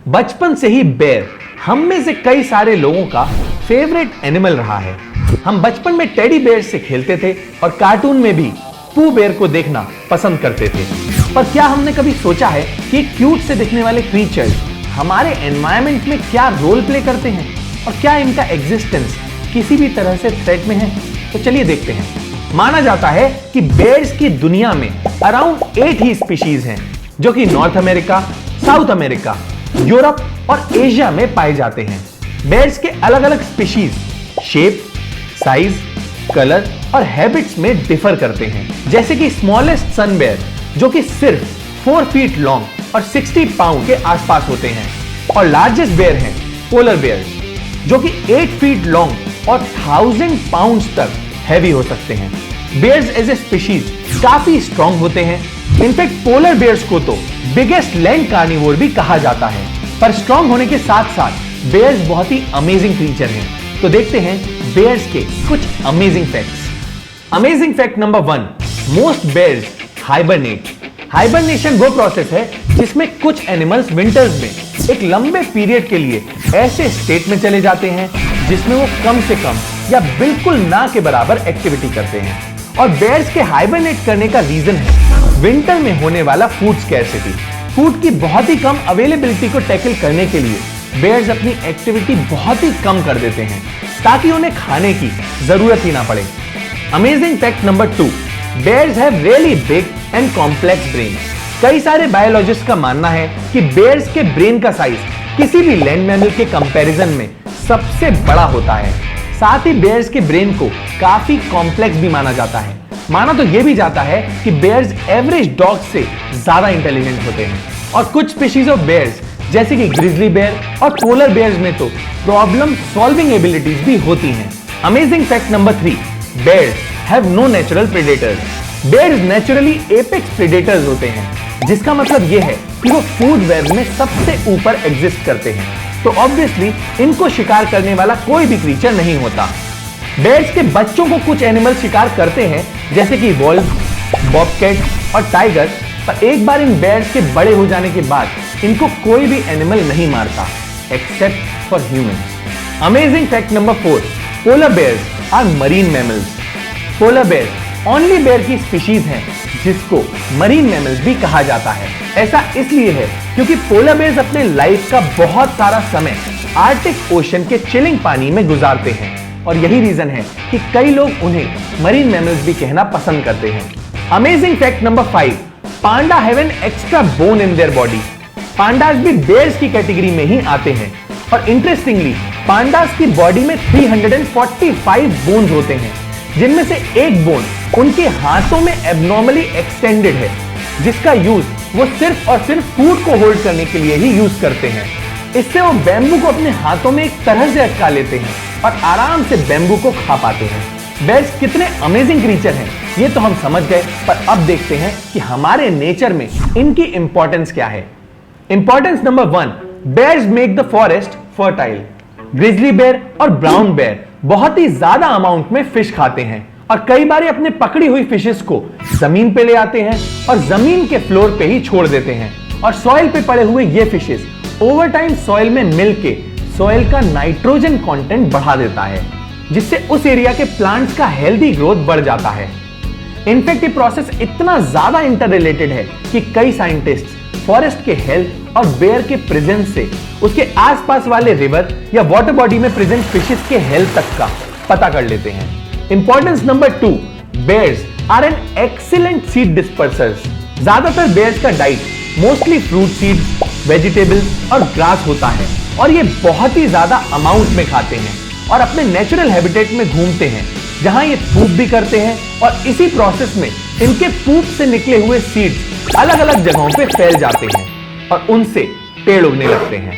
बचपन से ही बेयर हम में से कई सारे लोगों का फेवरेट एनिमल रहा है। हम बचपन में टेडी बेयर से खेलते थे और कार्टून में भी पू बेयर को देखना पसंद करते थे। पर क्या हमने कभी सोचा है कि क्यूट से दिखने वाले क्रीचर्स हमारे एनवायरनमेंट में क्या रोल प्ले करते हैं और क्या इनका एग्जिस्टेंस किसी भी तरह से थ्रेट में है? तो चलिए देखते हैं। माना जाता है कि बेयर्स की दुनिया में अराउंड 8 ही स्पीशीज हैं, जो कि north America, south America, Europe और एशिया में पाए जाते हैं। बेयर्स के अलग अलग स्पीशीज शेप, साइज, कलर और हैबिट्स में डिफर करते हैं। जैसे कि स्मॉलेस्ट सन बेयर जो कि सिर्फ 4 फीट लॉन्ग और 60 पाउंड के आसपास होते हैं, और लार्जेस्ट बेयर हैं पोलर बेयर्स जो कि 8 फीट लॉन्ग और 1000 पाउंड्स तक हैवी हो सकते हैं। बेयर्स एज ए स्पीशीज काफी स्ट्रॉन्ग होते हैं। इनफैक्ट पोलर बेयर्स को तो बिगेस्ट लैंड कार्निवोर भी कहा जाता है। पर स्ट्रॉन्ग होने के साथ साथ बेयर्स बहुत ही अमेजिंग क्रीचर हैं। तो देखते हैं बेयर्स के कुछ amazing facts. Amazing fact number 1, most bears hibernate. Hibernation वो प्रोसेस है जिसमें कुछ एनिमल्स विंटर्स में एक लंबे पीरियड के लिए ऐसे स्टेट में चले जाते हैं जिसमें वो कम से कम या बिल्कुल ना के बराबर एक्टिविटी करते हैं। और बेयर्स के हाइबरनेट करने का रीजन है विंटर में होने वाला फूड स्कैरसिटी। फूड की बहुत ही कम अवेलेबिलिटी को टैकल करने के लिए बेयर्स अपनी एक्टिविटी बहुत ही कम कर देते हैं ताकि उन्हें खाने की जरूरत ही ना पड़े। Amazing fact number 2, bears have really big and complex brain. कई सारे बायोलॉजिस्ट का मानना है कि बेयर्स के ब्रेन का साइज किसी भी लैंड मैमल के कंपैरिजन में सबसे बड़ा होता है। साथ ही बेयर्स के ब्रेन को काफी कॉम्प्लेक्स भी माना जाता है। माना तो यह भी जाता है कि बेयर्स एवरेज डॉग से ज्यादा इंटेलिजेंट होते हैं। और कुछ स्पीशीज ऑफ बेयर्स जैसे कि ग्रिजली बेयर और पोलर बेयर्स में तो प्रॉब्लम सॉल्विंग एबिलिटीज भी होती हैं। Amazing fact number 3, bears have no natural predators. Bears naturally apex predators होते हैं, जिसका मतलब यह है कि वो फूड वेब में सबसे ऊपर एग्जिस्ट करते हैं। तो ऑब्वियसली इनको शिकार करने वाला कोई भी क्रीचर नहीं होता। बेयर्स के बच्चों को कुछ एनिमल शिकार करते हैं जैसे कि वॉल्व, बॉबकैट और टाइगर, पर एक बार इन बेयर्स के बड़े हो जाने के बाद इनको कोई भी एनिमल नहीं मारता except for humans. Amazing fact number 4, polar bears are marine mammals. Polar bear only bear की स्पीशीज है जिसको मरीन मैमल्स भी कहा जाता है। ऐसा इसलिए है क्योंकि पोलर बेयर्स अपने लाइफ का बहुत सारा समय आर्टिक ओशन के चिलिंग पानी में गुजारते हैं, और यही रीजन है कि कई लोग उन्हें मरीन मैमल्स भी कहना पसंद करते हैं। Amazing fact number 5, Panda have an extra bone in their body. Pandas भी बेयर्स की कैटेगरी में ही आते हैं, और इंटरेस्टिंगली पांडास की बॉडी में 345 बोन्स होते हैं, जिनमें से एक बोन उनके हाथों में एब्नॉर्मली एक्सटेंडेड है, जिसका यूज वो सिर्फ और सिर्फ फूड को होल्ड करने के लिए ही यूज करते हैं। इससे वो बैम्बू को अपने हाथों में एक तरह से अटका लेते हैं और आराम से बैम्बू को खा पाते हैं। बेयर्स कितने अमेजिंग क्रीचर हैं ये तो हम समझ गए, पर अब देखते हैं कि हमारे नेचर में इनकी इंपॉर्टेंस क्या है। Importance number 1, bears make the forest fertile. Grizzly bear और ब्राउन बेयर बहुत ही ज्यादा अमाउंट में फिश खाते हैं, और कई बार अपने पकड़ी हुई फिशेस को जमीन पे ले आते हैं और जमीन के फ्लोर पे ही छोड़ देते हैं। और सॉइल पे पड़े हुए ये फिशेस ओवर टाइम सॉइल में मिलके सॉइल का नाइट्रोजन कंटेंट बढ़ा देता है, जिससे उस एरिया के प्लांट्स का हेल्दी ग्रोथ बढ़ जाता है। इनफैक्ट ये प्रोसेस इतना ज्यादा इंटर रिलेटेड है कि कई साइंटिस्ट फॉरेस्ट के हेल्थ और बेयर के प्रेजेंस से उसके आसपास वाले रिवर या वाटर बॉडी में प्रेजेंट फिशेस के हेल्थ तक का पता कर लेते हैं। Importance number 2, bears are an excellent seed dispersers. ज्यादातर बेयर्स का diet mostly fruit seeds, vegetables और ग्रास होता है, और ये बहुत ही ज्यादा अमाउंट में खाते हैं और अपने नेचुरल हैबिटेट में घूमते हैं, जहां ये पूप भी करते हैं, और इसी प्रोसेस में इनके पूप से निकले हुए सीड्स अलग अलग जगहों पे फैल जाते हैं और उनसे पेड़ उगने लगते हैं।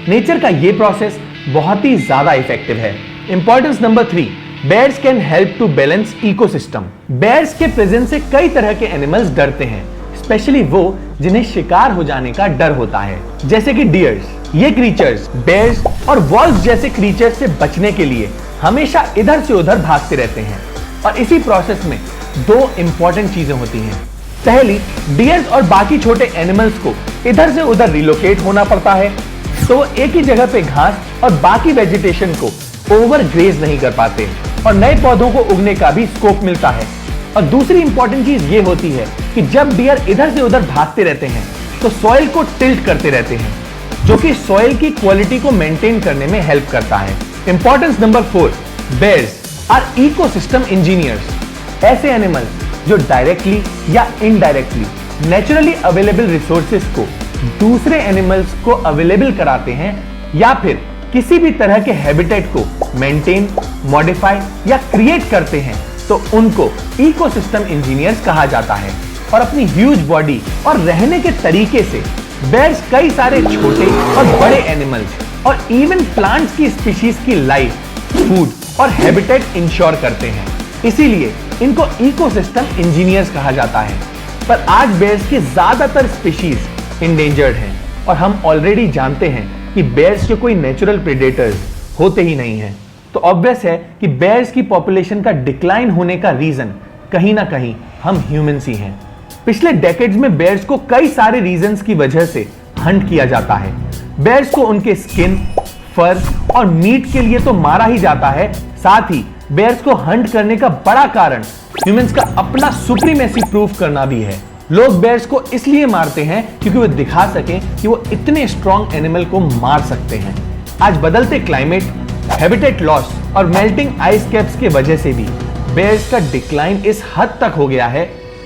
नेचर का ये प्रोसेस बहुत ही ज्यादा इफेक्टिव है। Importance number 3, bears can help to balance ecosystem. Bears के प्रेजेंस से कई तरह के एनिमल्स डरते हैं, स्पेशली वो जिन्हें शिकार हो जाने का डर होता है, जैसे कि डियर्स। ये क्रीचर्स बेयर्स और वॉल्व्स जैसे क्रीचर्स से बचने के लिए हमेशा इधर से उधर भागते रहते हैं, और इसी प्रोसेस में 2 इंपॉर्टेंट चीजें होती हैं। पहली, डियर्स और बाकी छोटे एनिमल्स को इधर से उधर रिलोकेट होना पड़ता है, तो वो एक ही जगह पे घास और बाकी वेजिटेशन को ओवर ग्रेज नहीं कर पाते और नए पौधों को उगने का भी स्कोप मिलता है। और दूसरी इंपॉर्टेंट चीज ये होती है कि जब डियर इधर से उधर भागते रहते हैं तो सॉइल को टिल्ट करते रहते हैं, जो कि सॉइल की क्वालिटी को मेंटेन करने में हेल्प करता है। Importance number 4, bears are ecosystem engineers. ऐसे एनिमल्स जो डायरेक्टली या इनडायरेक्टली नेचुरली अवेलेबल रिसोर्सेज को दूसरे एनिमल्स को अवेलेबल कराते हैं या फिर किसी भी तरह के हैबिटेट को मेंटेन, मॉडिफाई या क्रिएट करते हैं, तो उनको इकोसिस्टम इंजीनियर्स कहा जाता है। और अपनी ह्यूज बॉडी और रहने के तरीके से बेयर्स कई सारे छोटे और बड़े एनिमल्स और इवन प्लांट्स की स्पीशीज की लाइफ, फूड और हैबिटेट इंश्योर करते हैं। इसीलिए इनको इकोसिस्टम इंजीनियर्स कहा जाता है। पर आज बेयर्स की ज्यादातर स्पीशीज इंडेंजर्ड हैं और हम ऑलरेडी जानते हैं कि बेयर्स के कोई नेचुरल प्रेडेटर्स होते ही नहीं हैं। तो ऑब्वियस है कि बेयर्स की पॉपुलेशन का डिक्लाइन होने का रीजन कहीं ना कहीं हम ह्यूमंस ही हैं। पिछले डेकेड्स में बेयर्स को कई सारे रीजंस की वजह से हंट किया जाता है। बेयर्स को उनके स्किन, फर और मीट के लिए तो मारा ही जाता है, साथ ही बेयर्स को हंट करने का बड़ा कारण ह्यूमंस का अपना सुप्रीमेसी प्रूव करना भी है। लोग बेयर्स को इसलिए मारते हैं क्योंकि वो दिखा सकें कि वो इतने स्ट्रॉन्ग एनिमल को मार सकते हैं। आज बदलते क्लाइमेट, हैबिटेट लॉस और मेल्टिंग आइस कैप्स के वजह से भी बेयर्स का डिक्लाइन इस हद तक हो गया है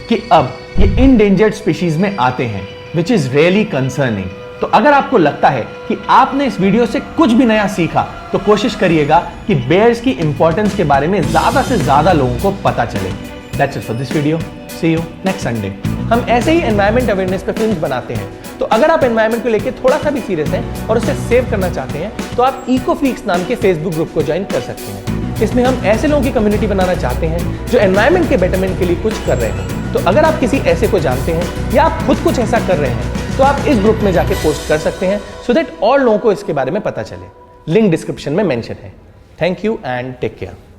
कि अब ये इंडेंजर्ड स्पीशीज में आते हैं, विच इज रियली कंसर्निंग। तो अगर आपको लगता है कि आपने इस वीडियो से कुछ भी नया सीखा, तो कोशिश करिएगा कि बेयर्स की इंपॉर्टेंस के बारे में ज्यादा से ज्यादा लोगों को पता चले। That's it for this video. See you next Sunday. हम ऐसे ही एनवायरमेंट अवेयरनेस पे फिल्म्स बनाते हैं, तो अगर आप एनवायरमेंट को लेकर थोड़ा सा भी सीरियस हैं और उसे सेव करना चाहते हैं, तो आप इकोफ्रीक्स नाम के फेसबुक ग्रुप को ज्वाइन कर सकते हैं। इसमें हम ऐसे लोगों की कम्युनिटी बनाना चाहते हैं जो एनवायरमेंट के बेटरमेंट के लिए कुछ कर रहे हैं। तो अगर आप किसी ऐसे को जानते हैं या आप खुद कुछ ऐसा कर रहे हैं, तो आप इस ग्रुप में जाके पोस्ट कर सकते हैं सो दैट और लोगों को इसके बारे में पता चले। लिंक डिस्क्रिप्शन में मेंशन है। Thank you and take care.